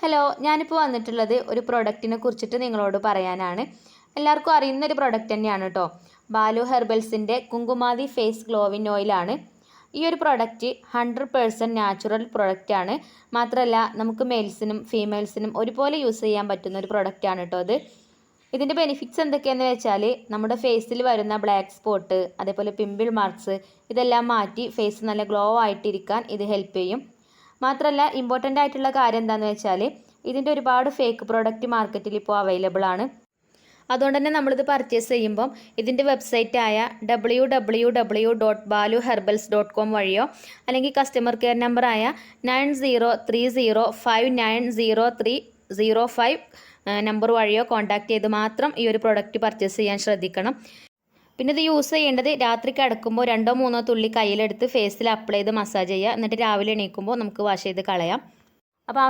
Hello, ഞാനിപ്പോൾ വന്നിട്ടുള്ളത് ഒരു പ്രൊഡക്റ്റിനെ കുറിച്ചിട്ട് നിങ്ങളോട് പറയാനാണ്. എല്ലാവർക്കും അറിയുന്നൊരു പ്രൊഡക്റ്റ് തന്നെയാണ് കേട്ടോ. ബാലു ഹെർബൽസിൻ്റെ കുങ്കുമാതി ഫേസ് ഗ്ലോവിങ് ഓയിലാണ്. ഈ ഒരു പ്രൊഡക്റ്റ് 100% നാച്ചുറൽ പ്രൊഡക്റ്റാണ്. മാത്രമല്ല നമുക്ക് മെയിൽസിനും ഫീമെയിൽസിനും ഒരുപോലെ യൂസ് ചെയ്യാൻ പറ്റുന്ന ഒരു പ്രൊഡക്റ്റാണ് കേട്ടോ അത്. ഇതിൻ്റെ ബെനിഫിറ്റ്സ് എന്തൊക്കെയാണെന്ന് വെച്ചാൽ നമ്മുടെ ഫേസിൽ വരുന്ന ബ്ലാക്ക് സ്പോട്ട്, അതേപോലെ പിമ്പിൾ മാർക്സ് ഇതെല്ലാം മാറ്റി ഫേസ് നല്ല ഗ്ലോ ആയിട്ടിരിക്കാൻ ഇത് ഹെൽപ്പ് ചെയ്യും. മാത്രമല്ല ഇമ്പോർട്ടൻ്റ് ആയിട്ടുള്ള കാര്യം എന്താണെന്ന് വെച്ചാൽ ഇതിൻ്റെ ഒരുപാട് ഫേക്ക് പ്രോഡക്റ്റ് മാർക്കറ്റിൽ ഇപ്പോൾ അവൈലബിൾ ആണ്. അതുകൊണ്ട് തന്നെ നമ്മളിത് പർച്ചേസ് ചെയ്യുമ്പം ഇതിൻ്റെ വെബ്സൈറ്റായ www.baluherbals.com വഴിയോ അല്ലെങ്കിൽ കസ്റ്റമർ കെയർ നമ്പറായ 9030590305 നമ്പർ വഴിയോ കോൺടാക്ട് ചെയ്ത് മാത്രം ഈ ഒരു പ്രൊഡക്റ്റ് പർച്ചേസ് ചെയ്യാൻ ശ്രദ്ധിക്കണം. പിന്നെ ഇത് യൂസ് ചെയ്യേണ്ടത് രാത്രി കിടക്കുമ്പോൾ 2-3 തുള്ളി കയ്യിലെടുത്ത് ഫേസിൽ അപ്ലൈ ചെയ്ത് മസാജ് ചെയ്യുക. എന്നിട്ട് രാവിലെ എണീക്കുമ്പോൾ നമുക്ക് വാഷ് ചെയ്ത് കളയാം. അപ്പോൾ